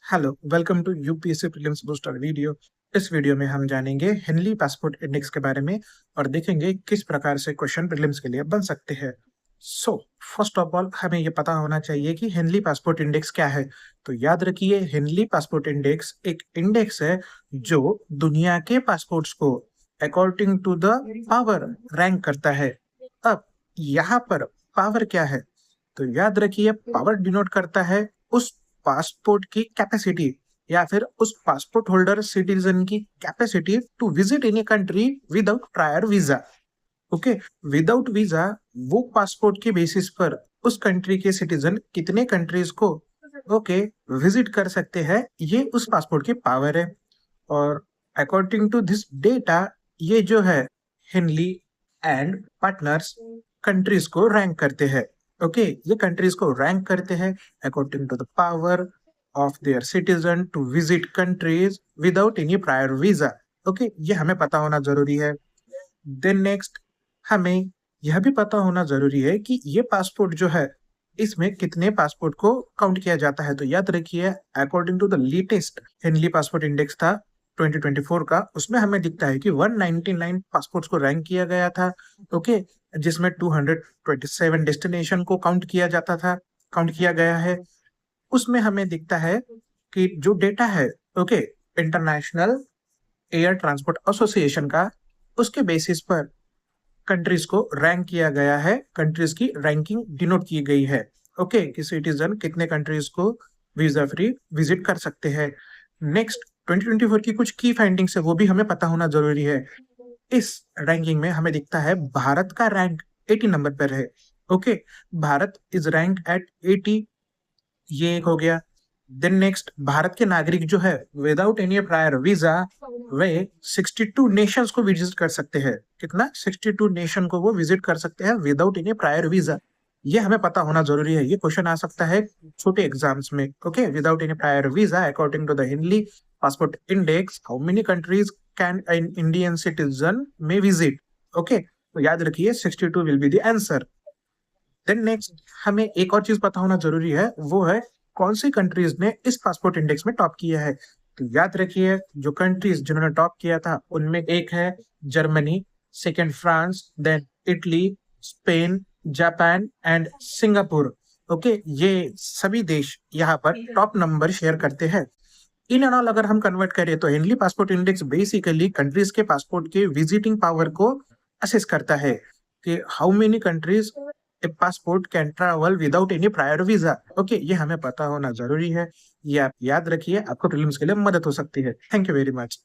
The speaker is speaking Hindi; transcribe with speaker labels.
Speaker 1: Hello, welcome to UPSC prelims booster video. इस वीडियो में हम जानेंगे हेनली पासपोर्ट इंडेक्स के बारे में और देखेंगे किस प्रकार से क्वेश्चन प्रीलिम्स के लिए बन सकते हैं। सो फर्स्ट ऑफ ऑल हमें ये पता होना चाहिए कि हेनली पासपोर्ट इंडेक्स क्या है। तो याद रखिए, हेनली पासपोर्ट इंडेक्स एक इंडेक्स है जो दुनिया के पासपोर्ट्स को according to the power rank करता है। अब यहाँ पर पावर क्या है? तो याद रखिए, पावर डिनोट करता है उस पासपोर्ट की कैपेसिटी या फिर उस पासपोर्ट होल्डर सिटीजन की capacity to visit any country without prior visa. Okay, without visa वो पासपोर्ट के बेसिस पर उस कंट्री के सिटीजन कितने कंट्रीज को विजिट कर सकते हैं, ये उस पासपोर्ट की पावर है। और अकॉर्डिंग टू दिस डेटा, ये जो है हेनली एंड पार्टनर्स कंट्रीज को रैंक करते हैं। ये कंट्रीज को रैंक करते हैं according to the power of their citizen to visit countries without any prior visa. ये हमें पता होना जरूरी है। देन नेक्स्ट, हमें यह भी पता होना जरूरी है कि ये पासपोर्ट जो है, इसमें कितने पासपोर्ट को काउंट किया जाता है। तो याद रखिए, according to the latest Henley passport index था 2024 का, उसमें हमें दिखता है कि 199 पासपोर्ट्स को रैंक किया गया था। ओके, जिसमें 227 डेस्टिनेशन को काउंट किया गया है। उसमें हमें दिखता है कि जो डेटा है इंटरनेशनल एयर ट्रांसपोर्ट एसोसिएशन का, उसके बेसिस पर कंट्रीज को रैंक किया गया है, कंट्रीज की रैंकिंग डिनोट की गई है। कि सिटीजन कितने कंट्रीज को वीजा फ्री विजिट कर सकते हैं। नेक्स्ट, 2024 की कुछ की फाइंडिंग्स है, वो भी हमें पता होना जरूरी है। इस रैंकिंग में हमें दिखता है भारत का रैंक 80 नंबर पर है। भारत इज रैंक एट 80, ये एक हो गया। देन नेक्स्ट, भारत के नागरिक जो है विदाउट एनी प्रायर वीजा वे 62 नेशंस को विजिट कर सकते हैं। कितना? 62 नेशन को वो विजिट कर सकते हैं विदाउट एनी प्रायर वीजा। ये हमें पता होना जरूरी है, ये क्वेश्चन आ सकता है छोटे एग्जाम्स में। Without any prior visa according to the Henley passport index, how many countries can an Indian citizen में विजिट? तो याद रखिए 62 will be the answer. Then next, हमें एक और चीज पता होना जरूरी है, वो है कौन सी कंट्रीज ने इस पासपोर्ट इंडेक्स में टॉप किया है। तो याद रखिए, जो कंट्रीज जिन्होंने टॉप किया था उनमें एक है Germany, second France, then Italy, Spain, Japan and Singapore. ये सभी देश यहाँ पर टॉप नंबर शेयर करते हैं। इन एंड ऑल अगर हम कन्वर्ट करें तो Henley passport index basically countries के पासपोर्ट के विजिटिंग पावर को असेस करता है कि how many countries A passport can travel without any prior visa. ये हमें पता होना जरूरी है। ये आप याद रखिए, आपको प्रीलिम्स के लिए मदद हो सकती है। Thank you very much.